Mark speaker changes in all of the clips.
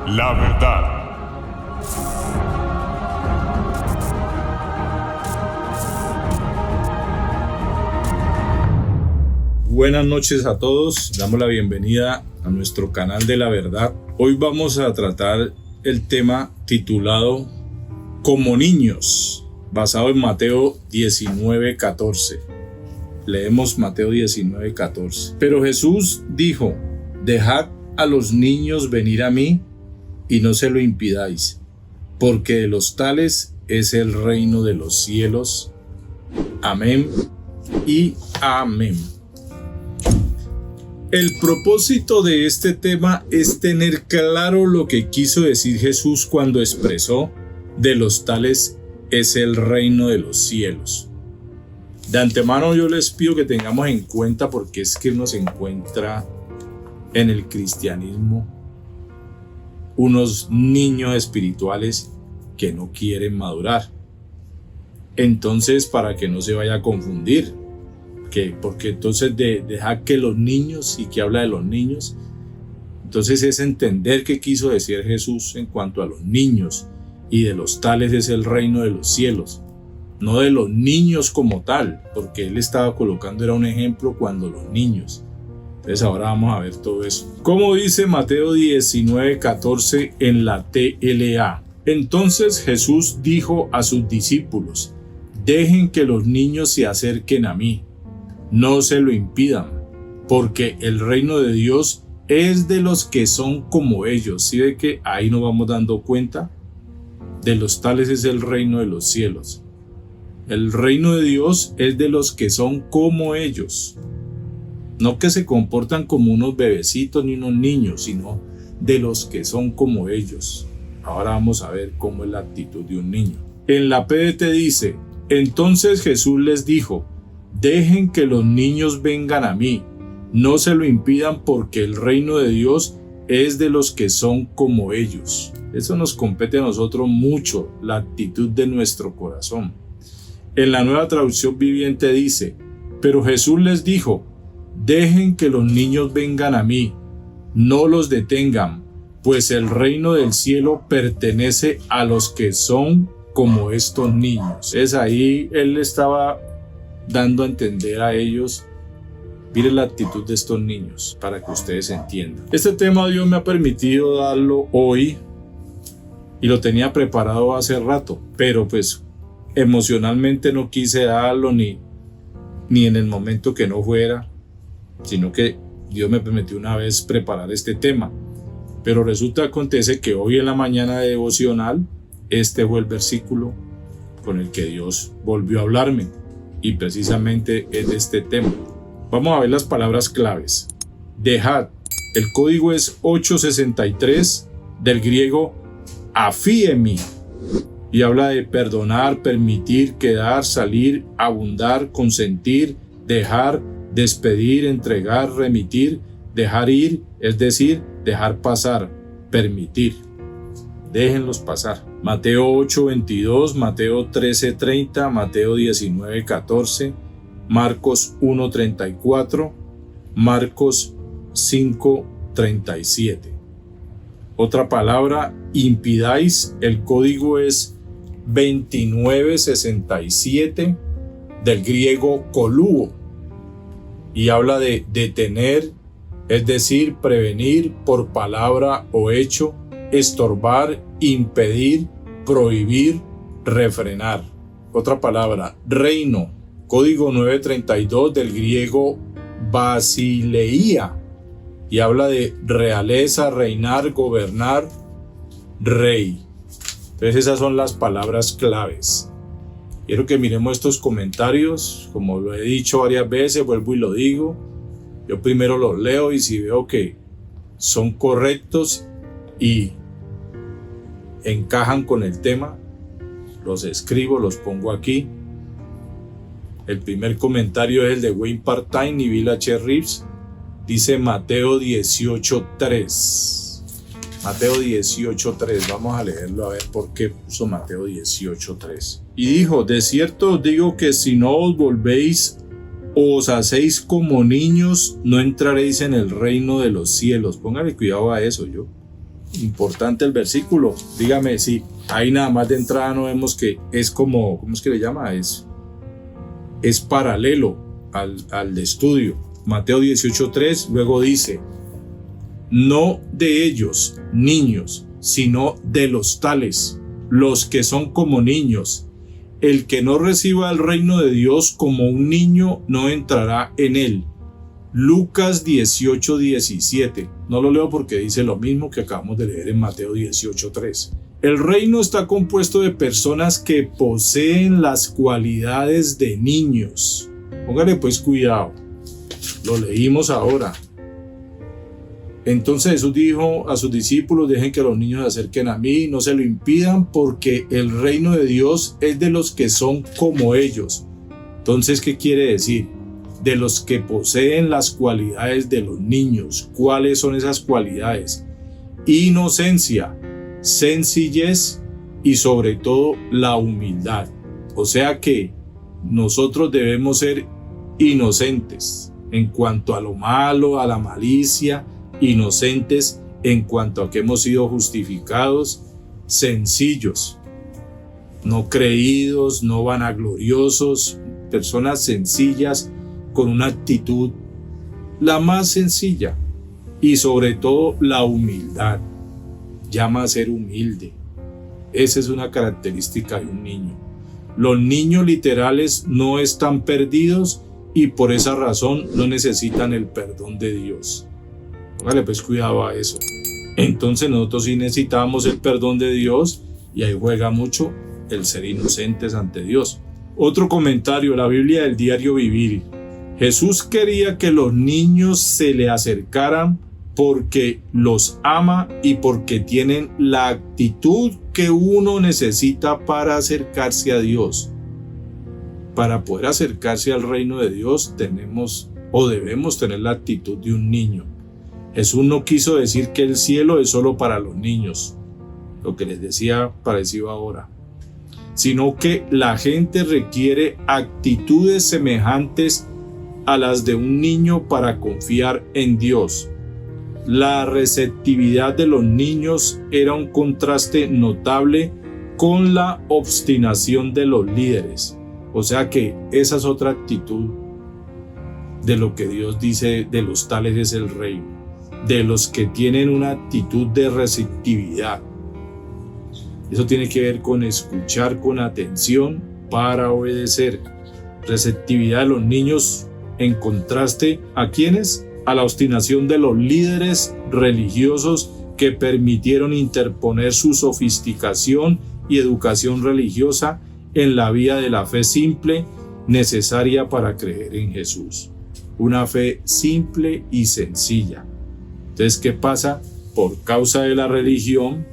Speaker 1: La verdad.
Speaker 2: Buenas noches a todos, damos la bienvenida a nuestro canal de La Verdad. Hoy vamos a tratar el tema titulado Como niños, basado en Mateo 19:14. Leemos Mateo 19:14. Pero Jesús dijo: dejad a los niños venir a mí y no se lo impidáis, porque de los tales es el reino de los cielos. Amén y amén. El propósito de este tema es tener claro lo que quiso decir Jesús cuando expresó: de los tales es el reino de los cielos. De antemano yo les pido que tengamos en cuenta, porque es que uno se encuentra en el cristianismo unos niños espirituales que no quieren madurar. Entonces, para que no se vaya a confundir, porque entonces dejar que los niños, y que habla de los niños, entonces es entender qué quiso decir Jesús en cuanto a los niños, y de los tales es el reino de los cielos, no de los niños como tal, porque él estaba colocando, era un ejemplo cuando los niños. Entonces ahora vamos a ver todo eso. Como dice Mateo 19:14 en la TLA. Entonces Jesús dijo a sus discípulos: dejen que los niños se acerquen a mí, no se lo impidan, porque el reino de Dios es de los que son como ellos. ¿Sí ve que ahí nos vamos dando cuenta? De los tales es el reino de los cielos. El reino de Dios es de los que son como ellos. No que se comportan como unos bebecitos ni unos niños, sino de los que son como ellos. Ahora vamos a ver cómo es la actitud de un niño. En la PDT dice: entonces Jesús les dijo: dejen que los niños vengan a mí, no se lo impidan, porque el reino de Dios es de los que son como ellos. Eso nos compete a nosotros mucho, la actitud de nuestro corazón. En la Nueva Traducción Viviente dice: pero Jesús les dijo: dejen que los niños vengan a mí, no los detengan, pues el reino del cielo pertenece a los que son como estos niños. Es ahí él estaba dando a entender a ellos: miren la actitud de estos niños, para que ustedes entiendan. Este tema Dios me ha permitido darlo hoy, y lo tenía preparado hace rato, pero pues emocionalmente no quise darlo ni en el momento que no fuera, sino que Dios me permitió una vez preparar este tema. Pero resulta, acontece que hoy en la mañana de devocional, este fue el versículo con el que Dios volvió a hablarme, y precisamente es de este tema. Vamos a ver las palabras claves. Dejad, el código es 863, del griego afiemi, y habla de perdonar, permitir, quedar, salir, abundar, consentir, dejar, despedir, entregar, remitir, dejar ir, es decir, dejar pasar, permitir. Déjenlos pasar. Mateo 8:22, Mateo 13:30, Mateo 19:14, Marcos 1:34, Marcos 5:37. Otra palabra, impidáis, el código es 2967, del griego koluo, y habla de detener, es decir, prevenir por palabra o hecho, estorbar, impedir, prohibir, refrenar. Otra palabra, reino, código 932, del griego basileia, y habla de realeza, reinar, gobernar, rey. Entonces esas son las palabras claves. Quiero que miremos estos comentarios, como lo he dicho varias veces, vuelvo y lo digo. Yo primero los leo, y si veo que son correctos y encajan con el tema, los escribo, los pongo aquí. El primer comentario es el de Wayne Part-Time y Bill H. Reeves. Dice Mateo 18:3. Mateo 18:3, vamos a leerlo a ver por qué puso Mateo 18:3. Y dijo: de cierto os digo que si no os volvéis o os hacéis como niños, no entraréis en el reino de los cielos. Póngale cuidado a eso, yo. Importante el versículo. Dígame si ahí nada más de entrada no vemos que es como, ¿cómo es que le llama? Es paralelo al de estudio. Mateo 18:3 luego dice: no de ellos, niños, sino de los tales, los que son como niños. El que no reciba el reino de Dios como un niño no entrará en él. Lucas 18:17. No lo leo porque dice lo mismo que acabamos de leer en Mateo 18:3. El reino está compuesto de personas que poseen las cualidades de niños. Póngale pues cuidado. Lo leímos ahora. Entonces Jesús dijo a sus discípulos: dejen que los niños se acerquen a mí, no se lo impidan, porque el reino de Dios es de los que son como ellos. Entonces, ¿qué quiere decir? De los que poseen las cualidades de los niños. ¿Cuáles son esas cualidades? Inocencia, sencillez y sobre todo la humildad. O sea que nosotros debemos ser inocentes en cuanto a lo malo, a la malicia, inocentes en cuanto a que hemos sido justificados, sencillos, no creídos, no vanagloriosos, personas sencillas con una actitud la más sencilla y sobre todo la humildad. Llama a ser humilde. Esa es una característica de un niño. Los niños literales no están perdidos y por esa razón no necesitan el perdón de Dios. Póngale pues cuidado a eso. Entonces nosotros sí necesitamos el perdón de Dios y ahí juega mucho el ser inocentes ante Dios. Otro comentario, la Biblia del diario vivir. Jesús quería que los niños se le acercaran porque los ama y porque tienen la actitud que uno necesita para acercarse a Dios. Para poder acercarse al reino de Dios tenemos o debemos tener la actitud de un niño. Jesús no quiso decir que el cielo es solo para los niños, lo que les decía parecido ahora, sino que la gente requiere actitudes semejantes a las de un niño para confiar en Dios. La receptividad de los niños era un contraste notable con la obstinación de los líderes. O sea que esa es otra actitud de lo que Dios dice de los tales es el reino. De los que tienen una actitud de receptividad. Eso tiene que ver con escuchar con atención para obedecer. Receptividad de los niños en contraste ¿a quiénes? A la obstinación de los líderes religiosos que permitieron interponer su sofisticación y educación religiosa en la vía de la fe simple necesaria para creer en Jesús. Una fe simple y sencilla. Entonces, ¿qué pasa? Por causa de la religión,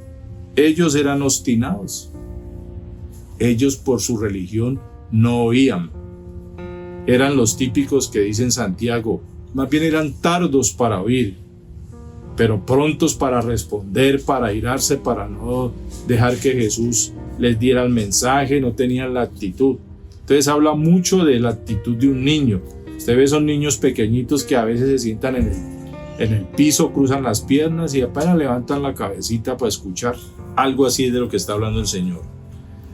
Speaker 2: ellos eran obstinados. Ellos por su religión no oían. Eran los típicos que dicen Santiago, más bien eran tardos para oír, pero prontos para responder, para airarse, para no dejar que Jesús les diera el mensaje, no tenían la actitud. Entonces habla mucho de la actitud de un niño. Usted ve esos niños pequeñitos que a veces se sientan en el piso, cruzan las piernas y apenas levantan la cabecita para escuchar. Algo así es de lo que está hablando el Señor.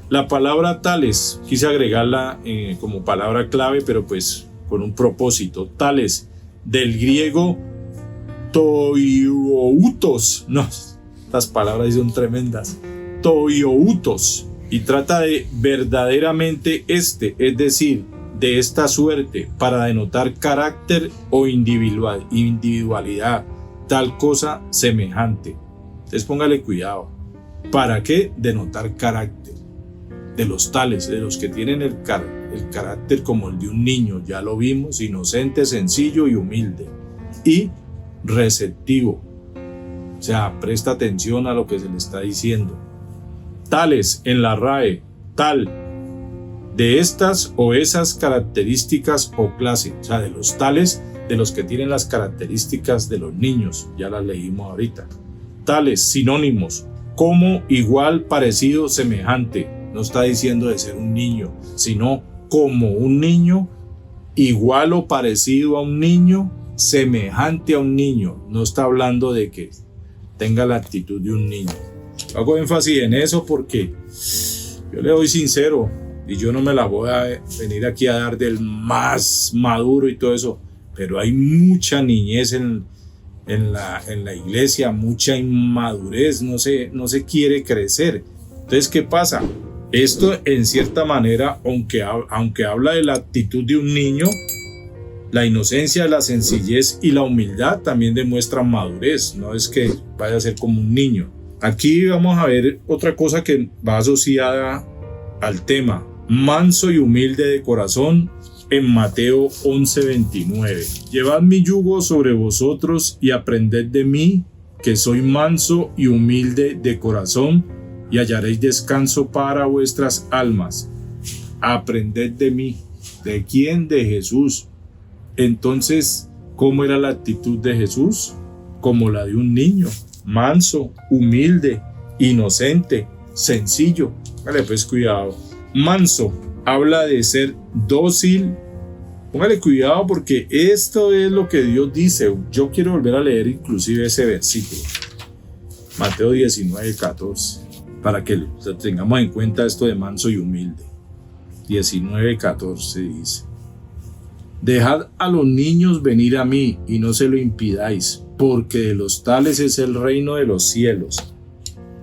Speaker 2: La palabra tales, quise agregarla como palabra clave, pero pues con un propósito. Tales, del griego toioutos. No, estas palabras son tremendas. Toioutos. Y trata de verdaderamente es decir, de esta suerte, para denotar carácter o individualidad, tal cosa semejante. Entonces póngale cuidado. ¿Para qué? Denotar carácter. De los tales, de los que tienen el carácter como el de un niño, ya lo vimos, inocente, sencillo y humilde. Y receptivo. O sea, presta atención a lo que se le está diciendo. Tales en la RAE, tal, de estas o esas características o clase, o sea, de los tales, de los que tienen las características de los niños, ya las leímos ahorita. Tales, sinónimos, como, igual, parecido, semejante. No está diciendo de ser un niño, sino como un niño, igual o parecido a un niño, semejante a un niño. No está hablando de que tenga la actitud de un niño. Hago énfasis en eso porque yo le doy sincero y yo no me la voy a venir aquí a dar del más maduro y todo eso, pero hay mucha niñez en la iglesia, mucha inmadurez, no se quiere crecer. Entonces, ¿qué pasa? Esto en cierta manera, aunque habla de la actitud de un niño, la inocencia, la sencillez y la humildad también demuestran madurez, no es que vaya a ser como un niño. Aquí vamos a ver otra cosa que va asociada al tema, manso y humilde de corazón, en Mateo 11:29. Llevad mi yugo sobre vosotros y aprended de mí, que soy manso y humilde de corazón, y hallaréis descanso para vuestras almas. Aprended de mí. ¿De quién? De Jesús. Entonces, ¿cómo era la actitud de Jesús? Como la de un niño, manso, humilde, inocente, sencillo. Vale, pues cuidado. Manso habla de ser dócil. Póngale cuidado porque esto es lo que Dios dice. Yo quiero volver a leer inclusive ese versículo. Mateo 19:14. Para que tengamos en cuenta esto de manso y humilde. 19:14 dice: Dejad a los niños venir a mí y no se lo impidáis, porque de los tales es el reino de los cielos.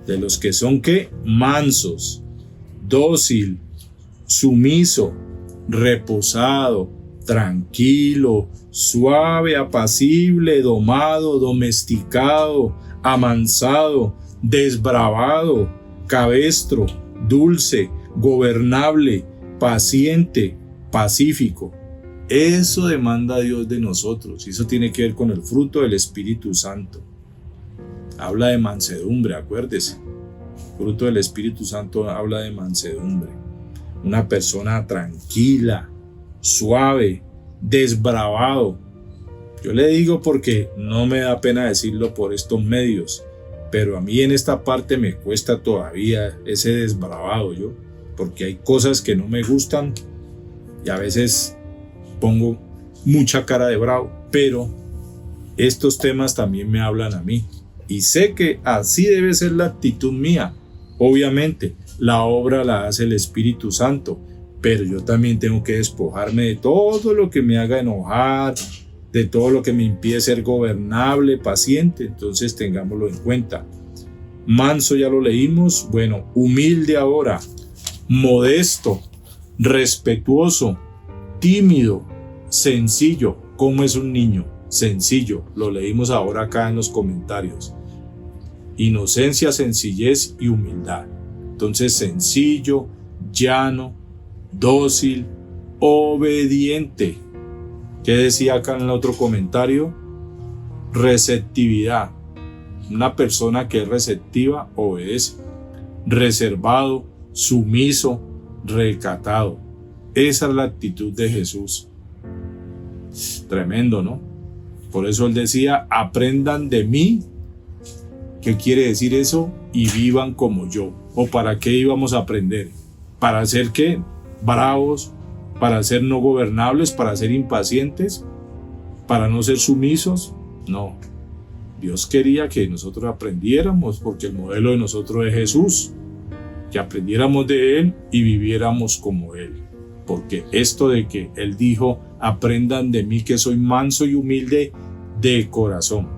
Speaker 2: De los que son ¿qué? Mansos, dócil, sumiso, reposado, tranquilo, suave, apacible, domado, domesticado, amansado, desbravado, cabestro, dulce, gobernable, paciente, pacífico. Eso demanda Dios de nosotros y eso tiene que ver con el fruto del Espíritu Santo. Habla de mansedumbre, acuérdese. El fruto del Espíritu Santo habla de mansedumbre. Una persona tranquila, suave, desbravado. Yo le digo porque no me da pena decirlo por estos medios, pero a mí en esta parte me cuesta todavía ese desbravado porque hay cosas que no me gustan y a veces pongo mucha cara de bravo, pero estos temas también me hablan a mí y sé que así debe ser la actitud mía. Obviamente la obra la hace el Espíritu Santo, pero yo también tengo que despojarme de todo lo que me haga enojar, de todo lo que me impide ser gobernable, paciente. Entonces tengámoslo en cuenta. Manso ya lo leímos. Bueno, humilde ahora, modesto, respetuoso, tímido, sencillo. ¿Cómo es un niño? Sencillo. Lo leímos ahora acá en los comentarios. Inocencia, sencillez y humildad. Entonces, sencillo, llano, dócil, obediente. ¿Qué decía acá en el otro comentario? Receptividad. Una persona que es receptiva obedece. Reservado, sumiso, recatado. Esa es la actitud de Jesús. Tremendo, ¿no? Por eso él decía, aprendan de mí. ¿Qué quiere decir eso? Y vivan como yo. ¿O para qué íbamos a aprender? ¿Para ser qué? Bravos, para ser no gobernables, para ser impacientes, para no ser sumisos. No, Dios quería que nosotros aprendiéramos, porque el modelo de nosotros es Jesús, que aprendiéramos de Él y viviéramos como Él, porque esto de que Él dijo, aprendan de mí que soy manso y humilde de corazón,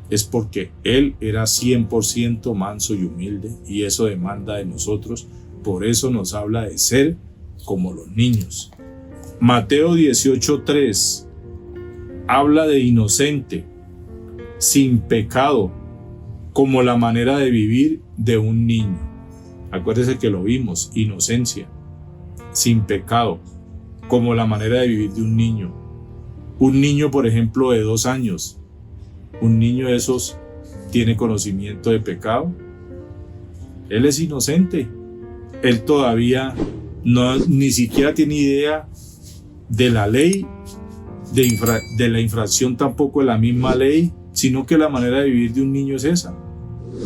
Speaker 2: es porque Él era 100% manso y humilde, y eso demanda de nosotros. Por eso nos habla de ser como los niños. Mateo 18:3 habla de inocente, sin pecado, como la manera de vivir de un niño. Acuérdese que lo vimos, inocencia, sin pecado, como la manera de vivir de un niño. Un niño, por ejemplo, de 2 años, un niño de esos tiene conocimiento de pecado. Él es inocente. Él todavía ni siquiera tiene idea de la ley, de la infracción tampoco de la misma ley, sino que la manera de vivir de un niño es esa,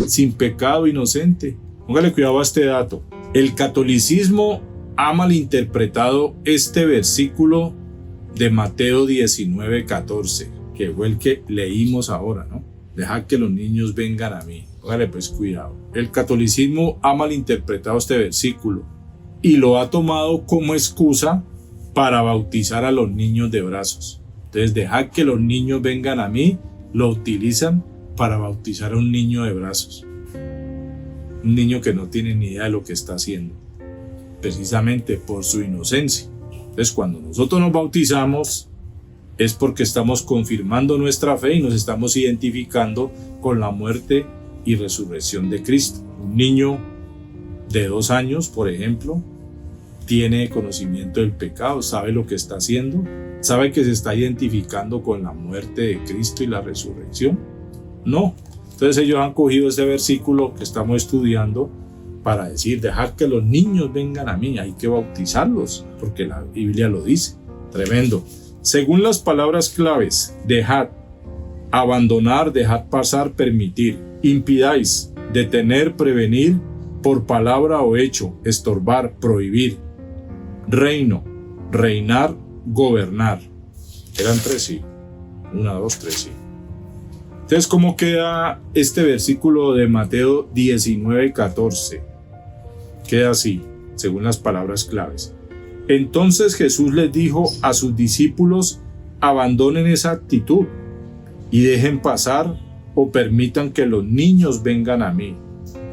Speaker 2: sin pecado, inocente. Póngale cuidado a este dato. El catolicismo ha malinterpretado este versículo de Mateo 19:14, que fue el que leímos ahora, ¿no? Dejad que los niños vengan a mí. Póngale pues cuidado. El catolicismo ha malinterpretado este versículo y lo ha tomado como excusa para bautizar a los niños de brazos. Entonces, dejad que los niños vengan a mí, lo utilizan para bautizar a un niño de brazos. Un niño que no tiene ni idea de lo que está haciendo, precisamente por su inocencia. Entonces, cuando nosotros nos bautizamos, es porque estamos confirmando nuestra fe y nos estamos identificando con la muerte y resurrección de Cristo. Un niño de 2 años, por ejemplo, tiene conocimiento del pecado, sabe lo que está haciendo, sabe que se está identificando con la muerte de Cristo y la resurrección. No. Entonces ellos han cogido este versículo que estamos estudiando para decir, dejad que los niños vengan a mí, hay que bautizarlos, porque la Biblia lo dice. Tremendo. Según las palabras claves, dejad, abandonar, dejad pasar, permitir, impidáis, detener, prevenir, por palabra o hecho, estorbar, prohibir, reino, reinar, gobernar. Eran 3 sí. 1, 2, 3 sí. Entonces, ¿cómo queda este versículo de Mateo 19:14? Queda así, según las palabras claves. Entonces Jesús les dijo a sus discípulos, abandonen esa actitud y dejen pasar o permitan que los niños vengan a mí.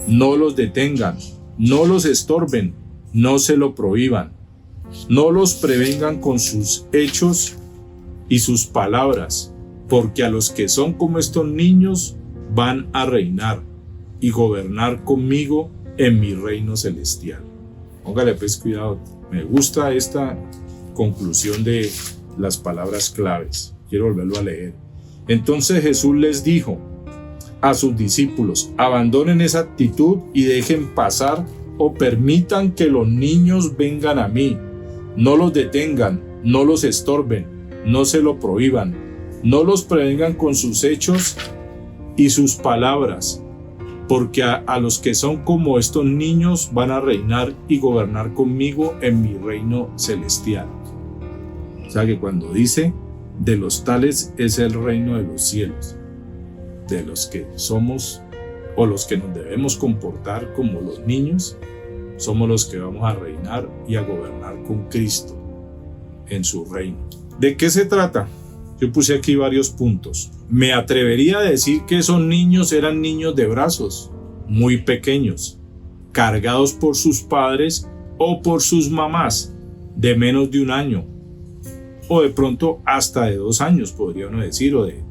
Speaker 2: No los detengan, no los estorben, no se lo prohíban, no los prevengan con sus hechos y sus palabras, porque a los que son como estos niños van a reinar y gobernar conmigo en mi reino celestial. Póngale pues cuidado. Me gusta esta conclusión de las palabras claves. Quiero volverlo a leer. Entonces Jesús les dijo a sus discípulos, abandonen esa actitud y dejen pasar o permitan que los niños vengan a mí. No los detengan, no los estorben, no se lo prohíban, no los prevengan con sus hechos y sus palabras, porque a los que son como estos niños van a reinar y gobernar conmigo en mi reino celestial. O sea que cuando dice, de los tales es el reino de los cielos, de los que somos o los que nos debemos comportar como los niños, somos los que vamos a reinar y a gobernar con Cristo en su reino. ¿De qué se trata? Yo puse aquí varios puntos. Me atrevería a decir que esos niños eran niños de brazos, muy pequeños, cargados por sus padres o por sus mamás, de menos de 1 año, o de pronto hasta de 2 años, podría uno decir, o de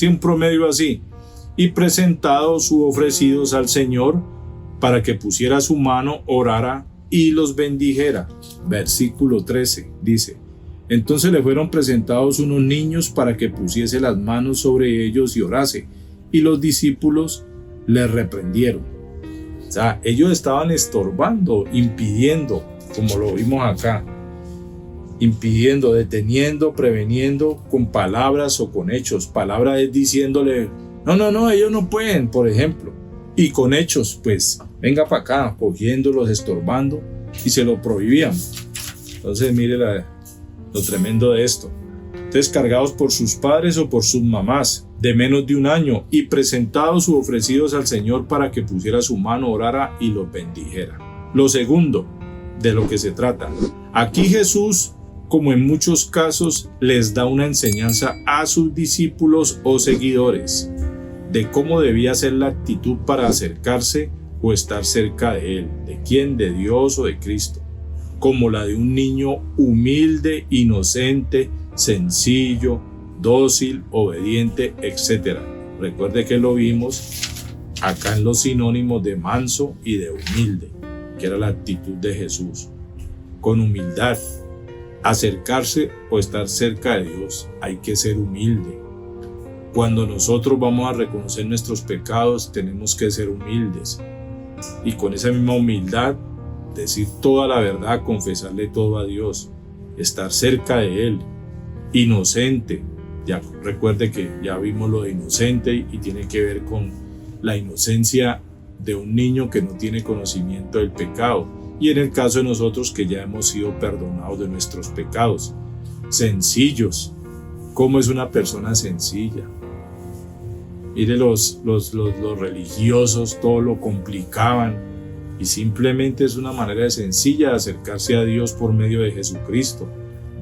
Speaker 2: un promedio así, y presentados u ofrecidos al Señor para que pusiera su mano, orara y los bendijera. Versículo 13 dice, entonces le fueron presentados unos niños para que pusiese las manos sobre ellos y orase, y los discípulos les reprendieron. O sea, ellos estaban estorbando, impidiendo, como lo vimos acá, impidiendo, deteniendo, preveniendo con palabras o con hechos. Palabra es diciéndole, no, ellos no pueden, por ejemplo. Y con hechos, pues, venga para acá, cogiéndolos, estorbando, y se lo prohibían. Entonces, mire lo tremendo de esto. Entonces, cargados por sus padres o por sus mamás, de menos de 1 año, y presentados u ofrecidos al Señor para que pusiera su mano, orara y los bendijera. Lo segundo, de lo que se trata. Aquí Jesús, como en muchos casos, les da una enseñanza a sus discípulos o seguidores de cómo debía ser la actitud para acercarse o estar cerca de Él. ¿De quién? De Dios o de Cristo. Como la de un niño humilde, inocente, sencillo, dócil, obediente, etc. Recuerde que lo vimos acá en los sinónimos de manso y de humilde, que era la actitud de Jesús. Con humildad, acercarse o estar cerca de Dios, hay que ser humilde. Cuando nosotros vamos a reconocer nuestros pecados, tenemos que ser humildes. Y con esa misma humildad, decir toda la verdad, confesarle todo a Dios, estar cerca de Él, inocente. Ya recuerde que ya vimos lo de inocente y tiene que ver con la inocencia de un niño que no tiene conocimiento del pecado. Y en el caso de nosotros que ya hemos sido perdonados de nuestros pecados. Sencillos. ¿Cómo es una persona sencilla? Mire, los religiosos todo lo complicaban, y simplemente es una manera sencilla de acercarse a Dios por medio de Jesucristo.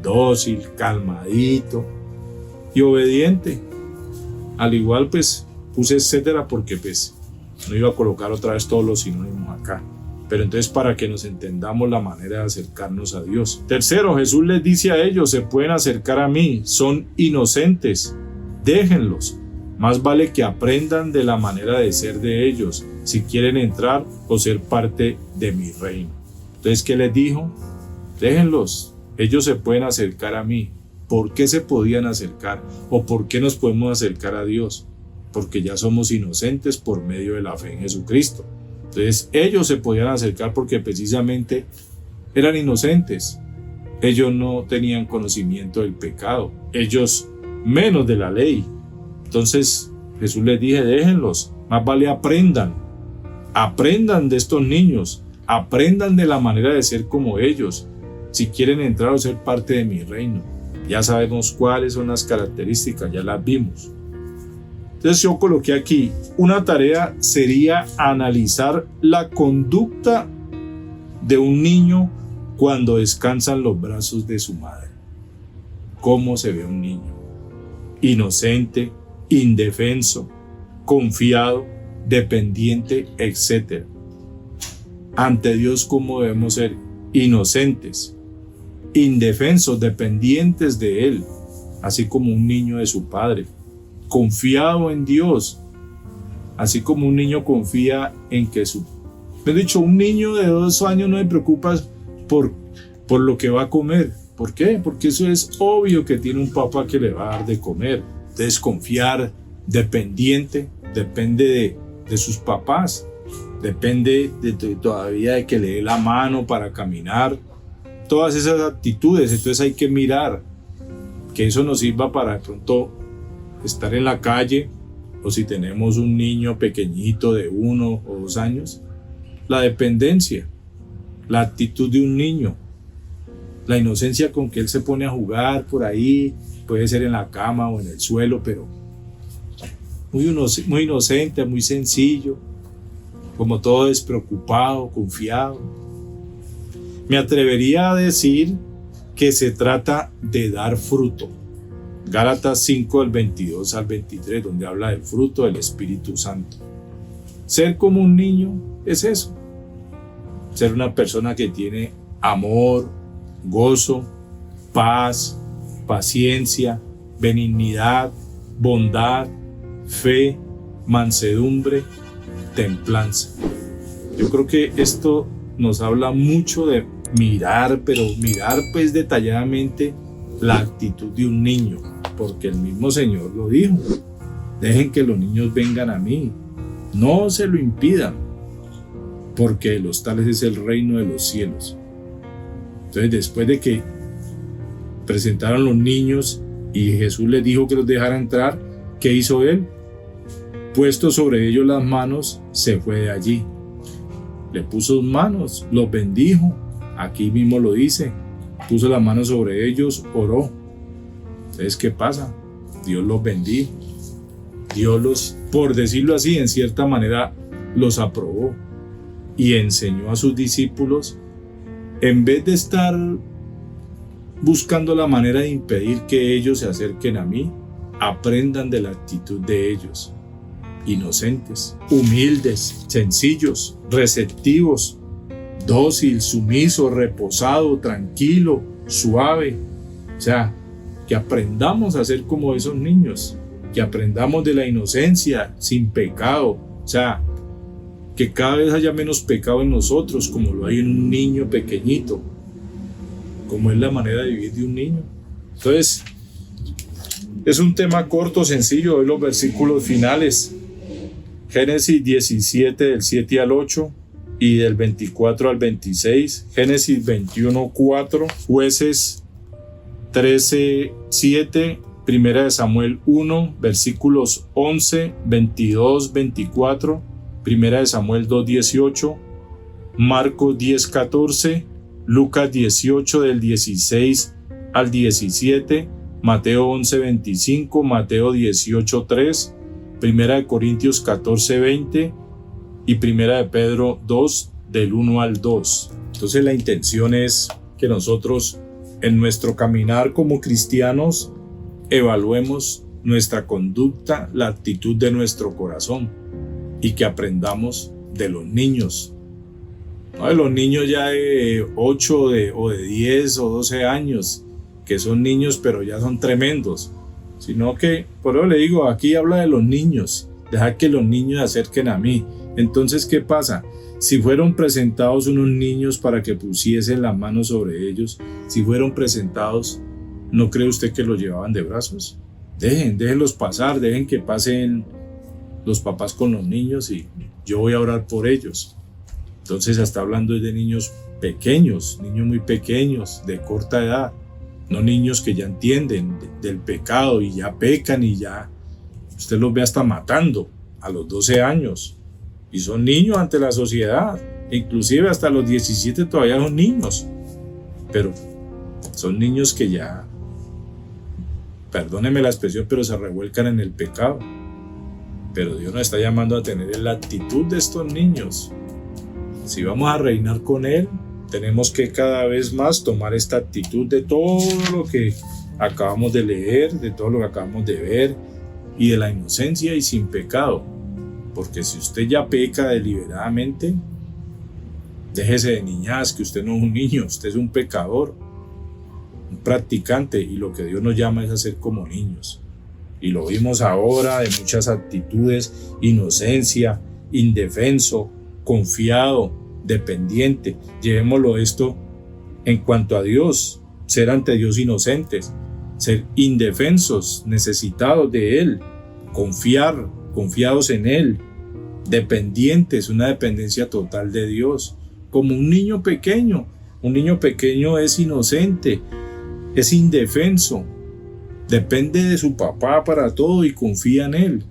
Speaker 2: Dócil, calmadito y obediente. Al igual pues puse etcétera porque pues no iba a colocar otra vez todos los sinónimos acá. Pero entonces para que nos entendamos la manera de acercarnos a Dios. Tercero, Jesús les dice a ellos: se pueden acercar a mí, son inocentes, déjenlos. Más vale que aprendan de la manera de ser de ellos, si quieren entrar o ser parte de mi reino. Entonces, ¿qué les dijo? Déjenlos, ellos se pueden acercar a mí. ¿Por qué se podían acercar? ¿O por qué nos podemos acercar a Dios? Porque ya somos inocentes por medio de la fe en Jesucristo. Entonces, ellos se podían acercar porque precisamente eran inocentes. Ellos no tenían conocimiento del pecado, ellos menos de la ley. Entonces Jesús les dije: déjenlos, más vale aprendan de estos niños, aprendan de la manera de ser como ellos, si quieren entrar o ser parte de mi reino. Ya sabemos cuáles son las características, ya las vimos. Entonces yo coloqué aquí: una tarea sería analizar la conducta de un niño cuando descansa en los brazos de su madre. ¿Cómo se ve un niño? Inocente, indefenso, confiado, dependiente, etc. Ante Dios, ¿cómo debemos ser? Inocentes, indefensos, dependientes de Él, así como un niño de su padre, confiado en Dios, así como un niño confía en que un niño de 2 años no se preocupa por lo que va a comer. ¿Por qué? Porque eso es obvio que tiene un papá que le va a dar de comer. Entonces, confiar, dependiente, depende de sus papás, depende todavía de que le dé la mano para caminar, todas esas actitudes. Entonces hay que mirar que eso nos sirva para de pronto estar en la calle, o si tenemos un niño pequeñito de 1 o 2 años, la dependencia, la actitud de un niño, la inocencia con que él se pone a jugar por ahí, puede ser en la cama o en el suelo, pero muy inocente, muy sencillo, como todo despreocupado, confiado. Me atrevería a decir que se trata de dar fruto. Gálatas 5 del 22 al 23, donde habla del fruto del Espíritu Santo. Ser como un niño es eso. Ser una persona que tiene amor, gozo, paz, paciencia, benignidad, bondad, fe, mansedumbre, templanza. Yo creo que esto nos habla mucho de mirar, pero mirar pues detalladamente la actitud de un niño, porque el mismo Señor lo dijo: dejen que los niños vengan a mí, no se lo impidan, porque de los tales es el reino de los cielos. Entonces, después de que presentaron los niños y Jesús les dijo que los dejara entrar, ¿qué hizo él? Puesto sobre ellos las manos, se fue de allí. Le puso manos, los bendijo. Aquí mismo lo dice. Puso las manos sobre ellos, oró. Entonces, ¿qué pasa? Dios los bendijo. Dios los, por decirlo así, en cierta manera, los aprobó. Y enseñó a sus discípulos, en vez de estar buscando la manera de impedir que ellos se acerquen a mí, aprendan de la actitud de ellos. Inocentes, humildes, sencillos, receptivos, dócil, sumiso, reposado, tranquilo, suave. O sea, que aprendamos a ser como esos niños, que aprendamos de la inocencia, sin pecado. O sea, que cada vez haya menos pecado en nosotros, como lo hay en un niño pequeñito, como es la manera de vivir de un niño. Entonces, es un tema corto, sencillo. Hoy los versículos finales: Génesis 17 del 7 al 8 y del 24 al 26, Génesis 21, 4, Jueces 13, 7, Primera de Samuel 1, versículos 11, 22, 24, Primera de Samuel 2, 18, Marcos 10, 14, Lucas 18 del 16 al 17, Mateo 11, 25, Mateo 18, 3, Primera de Corintios 14:20 y Primera de Pedro 2 del 1 al 2. Entonces la intención es que nosotros en nuestro caminar como cristianos evaluemos nuestra conducta, la actitud de nuestro corazón y que aprendamos de los niños. No de los niños ya de 8 o de 10 o 12 años, que son niños pero ya son tremendos, sino que, por eso le digo, aquí habla de los niños, dejar que los niños se acerquen a mí. Entonces, ¿qué pasa? Si fueron presentados unos niños para que pusiesen la mano sobre ellos, si fueron presentados, ¿no cree usted que los llevaban de brazos? Déjenlos pasar, dejen que pasen los papás con los niños y yo voy a orar por ellos. Entonces está hablando de niños pequeños, niños muy pequeños, de corta edad, no niños que ya entienden del pecado y ya pecan y ya usted los ve hasta matando a los 12 años. Y son niños ante la sociedad, inclusive hasta los 17 todavía son niños, pero son niños que ya, perdóneme la expresión, pero se revuelcan en el pecado. Pero Dios nos está llamando a tener la actitud de estos niños. Si vamos a reinar con Él, tenemos que cada vez más tomar esta actitud de todo lo que acabamos de leer, de todo lo que acabamos de ver, y de la inocencia y sin pecado. Porque si usted ya peca deliberadamente, déjese de niñas, que usted no es un niño, usted es un pecador, un practicante, y lo que Dios nos llama es a ser como niños. Y lo vimos ahora de muchas actitudes: inocencia, indefenso, confiado, dependiente. Llevémoslo esto en cuanto a Dios: ser ante Dios inocentes, ser indefensos, necesitados de Él, confiados en Él, dependientes, una dependencia total de Dios, como un niño pequeño. Un niño pequeño es inocente, es indefenso, depende de su papá para todo y confía en Él.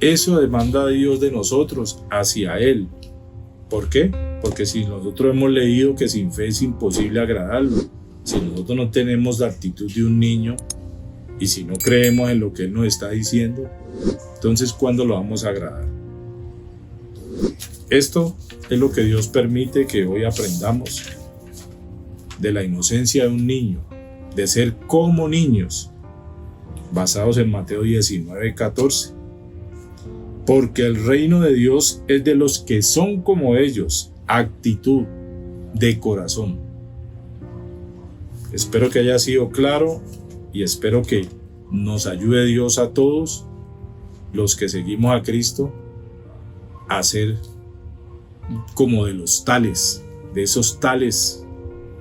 Speaker 2: Eso demanda a Dios de nosotros hacia Él. ¿Por qué? Porque si nosotros hemos leído que sin fe es imposible agradarlo, si nosotros no tenemos la actitud de un niño y si no creemos en lo que Él nos está diciendo, entonces ¿cuándo lo vamos a agradar? Esto es lo que Dios permite que hoy aprendamos de la inocencia de un niño, de ser como niños, basados en Mateo 19:14. Porque el reino de Dios es de los que son como ellos, actitud de corazón. Espero que haya sido claro y espero que nos ayude Dios a todos los que seguimos a Cristo a ser como de los tales, de esos tales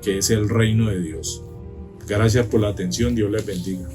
Speaker 2: que es el reino de Dios. Gracias por la atención, Dios les bendiga.